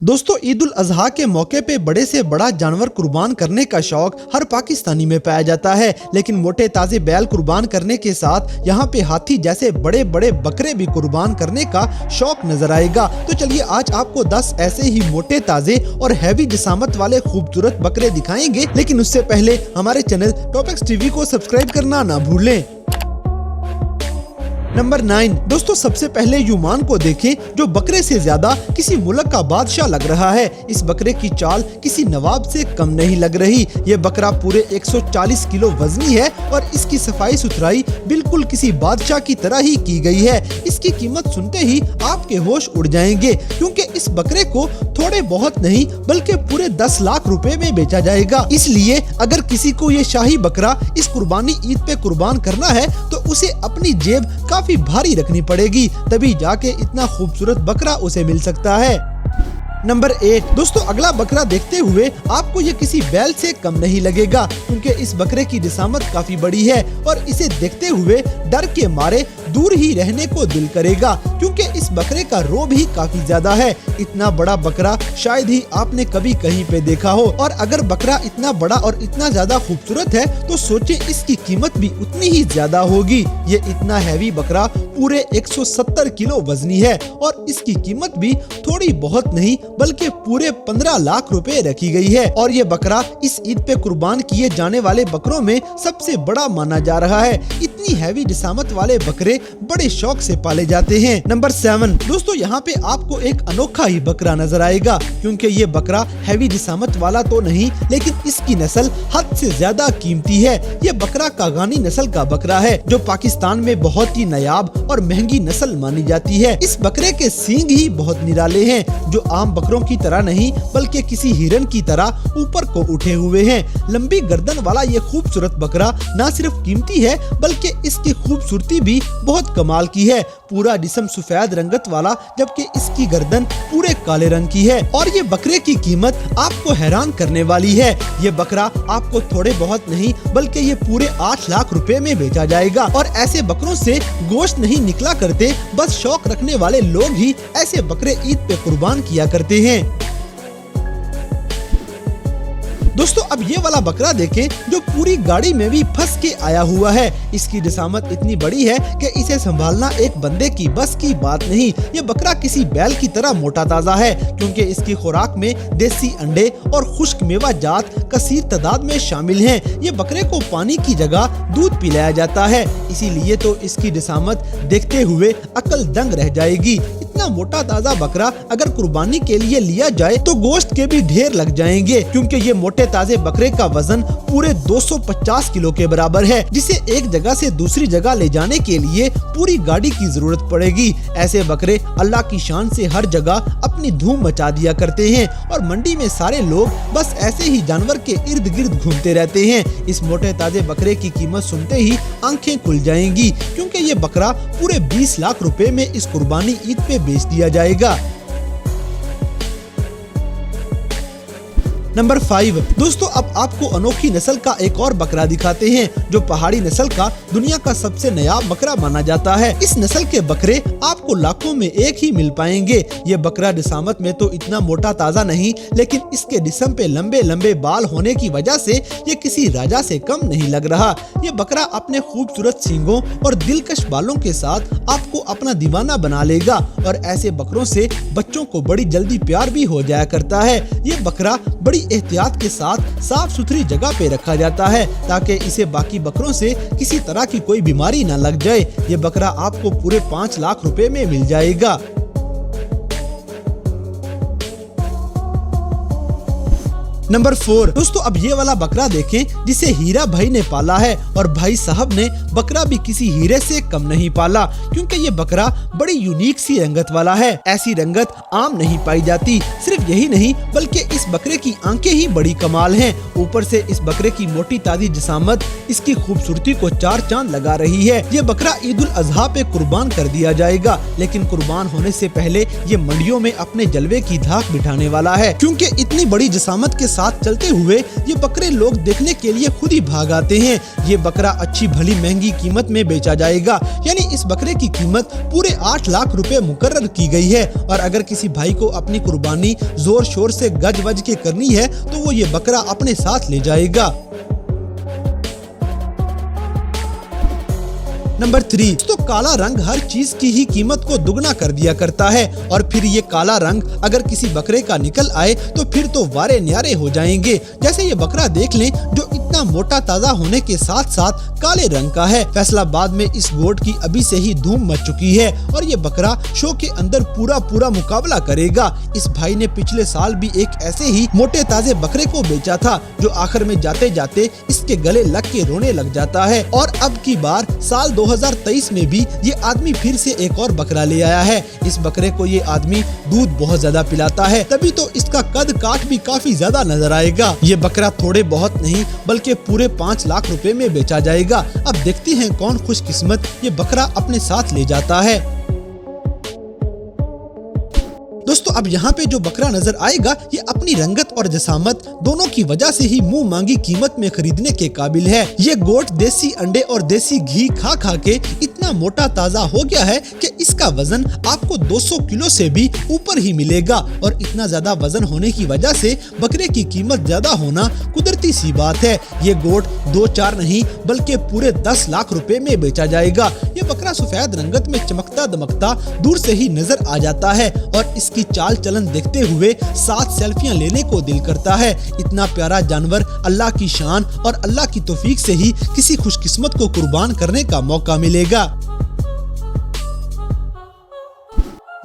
दोस्तों, ईद उल अजहा के मौके पे बड़े से बड़ा जानवर कुर्बान करने का शौक हर पाकिस्तानी में पाया जाता है, लेकिन मोटे ताजे बैल कुर्बान करने के साथ यहाँ पे हाथी जैसे बड़े बड़े बकरे भी कुर्बान करने का शौक नजर आएगा। तो चलिए आज आपको 10 ऐसे ही मोटे ताजे और हैवी जिसामत वाले खूबसूरत बकरे दिखाएंगे, लेकिन उससे पहले हमारे चैनल टॉपिक्स टीवी को सब्सक्राइब करना ना भूलें। नंबर 9। दोस्तों, सबसे पहले युमान को देखें जो बकरे से ज्यादा किसी मुल्क का बादशाह लग रहा है। इस बकरे की चाल किसी नवाब से कम नहीं लग रही। ये बकरा पूरे 140 किलो वजनी है और इसकी सफाई सुथराई बिल्कुल किसी बादशाह की तरह ही की गई है। इसकी कीमत सुनते ही आपके होश उड़ जाएंगे, क्योंकि इस बकरे को थोड़े बहुत नहीं बल्कि पूरे 10 लाख रुपए में बेचा जाएगा। इसलिए अगर किसी को ये शाही बकरा इस कुर्बानी ईद पे कुर्बान करना है तो उसे अपनी जेब काफी भारी रखनी पड़ेगी, तभी जाके इतना खूबसूरत बकरा उसे मिल सकता है। नंबर 8। दोस्तों, अगला बकरा देखते हुए आपको ये किसी बैल से कम नहीं लगेगा, क्योंकि इस बकरे की जिसामत काफी बड़ी है और इसे देखते हुए डर के मारे दूर ही रहने को दिल करेगा, क्योंकि इस बकरे का रोब ही काफी ज्यादा है। इतना बड़ा बकरा शायद ही आपने कभी कहीं पे देखा हो, और अगर बकरा इतना बड़ा और इतना ज्यादा खूबसूरत है तो सोचे इसकी कीमत भी उतनी ही ज्यादा होगी। ये इतना हैवी बकरा पूरे 170 किलो वजनी है और इसकी कीमत भी थोड़ी बहुत नहीं बल्कि पूरे 15 लाख रुपए रखी गई है, और ये बकरा इस ईद पे कुर्बान किए जाने वाले बकरों में सबसे बड़ा माना जा रहा है। इतनी हैवी जिसामत वाले बकरे बड़े शौक से पाले जाते हैं। नंबर 7। दोस्तों, यहाँ पे आपको एक अनोखा ही बकरा नजर आएगा, क्योंकि ये बकरा हैवी जिसामत वाला तो नहीं, लेकिन इसकी नस्ल हद से ज्यादा कीमती है। ये बकरा कागानी नस्ल का बकरा है, जो पाकिस्तान में बहुत ही नायाब और महंगी नस्ल मानी जाती है। इस बकरे के सींग ही बहुत निराले हैं, जो आम बकरों की तरह नहीं बल्कि किसी हिरन की तरह ऊपर को उठे हुए हैं। लंबी गर्दन वाला ये खूबसूरत बकरा न सिर्फ कीमती है बल्कि इसकी खूबसूरती भी बहुत कमाल की है। पूरा जिस्म सफेद रंगत वाला, जबकि इसकी गर्दन पूरे काले रंग की है, और ये बकरे की कीमत आपको हैरान करने वाली है। ये बकरा आपको थोड़े बहुत नहीं बल्कि ये पूरे 8 लाख रुपए में बेचा जाएगा, और ऐसे बकरों से गोश्त नहीं निकला करते, बस शौक रखने वाले लोग ही ऐसे बकरे ईद पे कुर्बान किया करते हैं। दोस्तों, अब ये वाला बकरा देखें जो पूरी गाड़ी में भी फंस के आया हुआ है। इसकी जिसामत इतनी बड़ी है कि इसे संभालना एक बंदे की बस की बात नहीं। ये बकरा किसी बैल की तरह मोटा ताजा है, क्योंकि इसकी खुराक में देसी अंडे और खुश्क मेवा जात कसीर तादाद में शामिल हैं। ये बकरे को पानी की जगह दूध पिलाया जाता है, इसीलिए तो इसकी जिसामत देखते हुए अकल दंग रह जाएगी। इतना मोटा ताजा बकरा अगर कुर्बानी के लिए लिया जाए तो गोश्त के भी ढेर लग जाएंगे, क्योंकि ये मोटे ताजे बकरे का वजन पूरे 250 किलो के बराबर है, जिसे एक जगह से दूसरी जगह ले जाने के लिए पूरी गाड़ी की जरूरत पड़ेगी। ऐसे बकरे अल्लाह की शान से हर जगह अपनी धूम मचा दिया करते हैं, और मंडी में सारे लोग बस ऐसे ही जानवर के इर्द गिर्द घूमते रहते हैं। इस मोटे ताजे बकरे की कीमत सुनते ही आंखें खुल जाएंगी, क्योंकि ये बकरा पूरे 20 लाख रुपए में इस कुर्बानी ईद पे बेच दिया जाएगा। नंबर 5। दोस्तों, अब आपको अनोखी नस्ल का एक और बकरा दिखाते हैं, जो पहाड़ी नस्ल का दुनिया का सबसे नायाब बकरा माना जाता है। इस नस्ल के बकरे आपको लाखों में एक ही मिल पाएंगे। ये बकरा जिसामत में तो इतना मोटा ताजा नहीं, लेकिन इसके जिस्म पे लंबे लंबे बाल होने की वजह से ये किसी राजा से कम नहीं लग रहा। ये बकरा अपने खूबसूरत सींगों और दिलकश बालों के साथ आपको अपना दीवाना बना लेगा, और ऐसे बकरों से बच्चों को बड़ी जल्दी प्यार भी हो जाया करता है। ये बकरा बड़ी एहतियात के साथ साफ सुथरी जगह पे रखा जाता है, ताकि इसे बाकी बकरों से किसी तरह की कोई बीमारी न लग जाए। ये बकरा आपको पूरे 5 लाख रुपए में मिल जाएगा। नंबर 4। दोस्तों, अब ये वाला बकरा देखें जिसे हीरा भाई ने पाला है, और भाई साहब ने बकरा भी किसी हीरे से कम नहीं पाला, क्योंकि ये बकरा बड़ी यूनिक सी रंगत वाला है। ऐसी रंगत आम नहीं पाई जाती। सिर्फ यही नहीं बल्कि इस बकरे की आंखें ही बड़ी कमाल हैं। ऊपर से इस बकरे की मोटी ताजी जिसामत इसकी खूबसूरती को 4 चांद लगा रही है। ये बकरा ईद उल अजहा पे कुर्बान कर दिया जाएगा, लेकिन कुर्बान होने से पहले ये मंडियों में अपने जलवे की धाक बिठाने वाला है, क्योंकि इतनी बड़ी जिसामत के साथ चलते हुए ये बकरे लोग देखने के लिए खुद ही भाग आते हैं। ये बकरा अच्छी भली महंगी कीमत में बेचा जाएगा, यानी इस बकरे की कीमत पूरे 8 लाख रुपए मुकर्रर की गई है। और अगर किसी भाई को अपनी कुर्बानी जोर शोर से गज वज के करनी है तो वो ये बकरा अपने साथ ले जाएगा। नंबर 3, तो काला रंग हर चीज की ही कीमत को दुगना कर दिया करता है, और फिर ये काला रंग अगर किसी बकरे का निकल आए तो फिर तो वारे न्यारे हो जाएंगे। जैसे ये बकरा देख लें जो इतना मोटा ताजा होने के साथ साथ काले रंग का है। फैसलाबाद में इस गोट की अभी से ही धूम मच चुकी है और ये बकरा शो के अंदर पूरा मुकाबला करेगा। इस भाई ने पिछले साल भी एक ऐसे ही मोटे ताजे बकरे को बेचा था जो आखिर में जाते जाते इसके गले लग के रोने लग जाता है। और अब की बार साल 2023 में भी ये आदमी फिर से एक और बकरा ले आया है। इस बकरे को ये आदमी दूध बहुत ज्यादा पिलाता है, तभी तो इसका कद काठ भी काफी ज्यादा नजर आएगा। ये बकरा थोड़े बहुत नहीं बल्कि पूरे 5 लाख रुपए में बेचा जाएगा। अब देखते हैं कौन खुशकिस्मत ये बकरा अपने साथ ले जाता है। दोस्तों अब यहाँ पे जो बकरा नजर आएगा ये अपनी रंगत और जसामत दोनों की वजह से ही मुंह मांगी कीमत में खरीदने के काबिल है। ये गोट देसी अंडे और देसी घी खा खा के इतना मोटा ताजा हो गया है कि इसका वजन आपको 200 किलो से भी ऊपर ही मिलेगा। और इतना ज्यादा वजन होने की वजह से बकरे की कीमत ज्यादा होना कुदरती सी बात है। ये गोट 2-4 नहीं बल्कि पूरे 10 लाख रुपए में बेचा जाएगा। ये बकरा सफेद रंगत में चमकता दमकता दूर से ही नजर आ जाता है और इसकी चाल चलन देखते हुए 7 सेल्फियां लेने को दिल करता है। इतना प्यारा जानवर अल्लाह की शान और अल्लाह की तौफीक से ही किसी खुशकिस्मत को कुर्बान करने का मौका मिलेगा।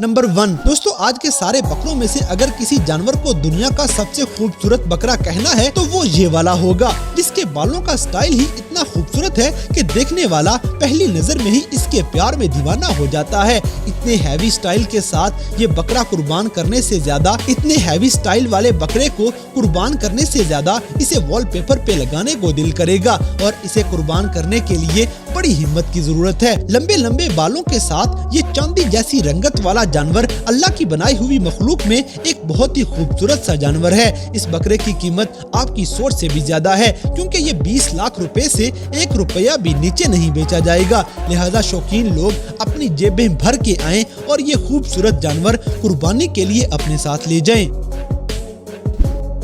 नंबर 1, दोस्तों आज के सारे बकरों में से अगर किसी जानवर को दुनिया का सबसे खूबसूरत बकरा कहना है तो वो ये वाला होगा, जिसके बालों का स्टाइल ही इतना खूबसूरत है कि देखने वाला पहली नजर में ही इसके प्यार में दीवाना हो जाता है। इतने हैवी स्टाइल के साथ ये बकरा कुर्बान करने से ज्यादा इतने हैवी स्टाइल वाले बकरे को कुर्बान करने से ज्यादा इसे वॉलपेपर पे लगाने को दिल करेगा। और इसे कुर्बान करने के लिए बड़ी हिम्मत की जरूरत है। लंबे लंबे बालों के साथ ये चांदी जैसी रंगत वाला जानवर अल्लाह की बनाई हुई मखलूक में एक बहुत ही खूबसूरत सा जानवर है। इस बकरे की कीमत आपकी सोच से भी ज्यादा है, क्योंकि ये 20 लाख रुपए से 1 रुपया भी नीचे नहीं बेचा जाएगा। लिहाजा शौकीन लोग अपनी जेबें भर के आएं और ये खूबसूरत जानवर कुर्बानी के लिए अपने साथ ले जाएं।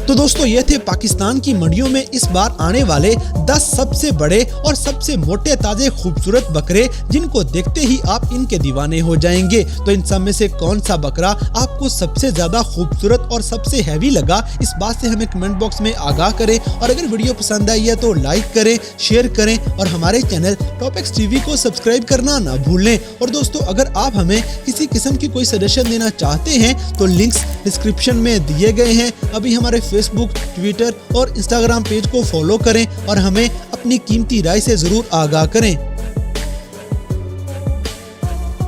तो दोस्तों ये थे पाकिस्तान की मंडियों में इस बार आने वाले 10 सबसे बड़े और सबसे मोटे ताजे खूबसूरत बकरे, जिनको देखते ही आप इनके दीवाने हो जाएंगे। तो इन सब में से कौन सा बकरा आपको सबसे ज्यादा खूबसूरत और सबसे हैवी लगा, इस बात से हमें कमेंट बॉक्स में आगाह करें। और अगर वीडियो पसंद आई है तो लाइक करें, शेयर करें और हमारे चैनल टॉपिक्स टीवी को सब्सक्राइब करना ना भूलें। और दोस्तों अगर आप हमें किसी किस्म की कोई सजेशन देना चाहते हैं तो लिंक्स डिस्क्रिप्शन में दिए गए हैं। अभी हमारे फेसबुक, ट्विटर और इंस्टाग्राम पेज को फॉलो करें और हमें अपनी कीमती राय से जरूर आगाह करें।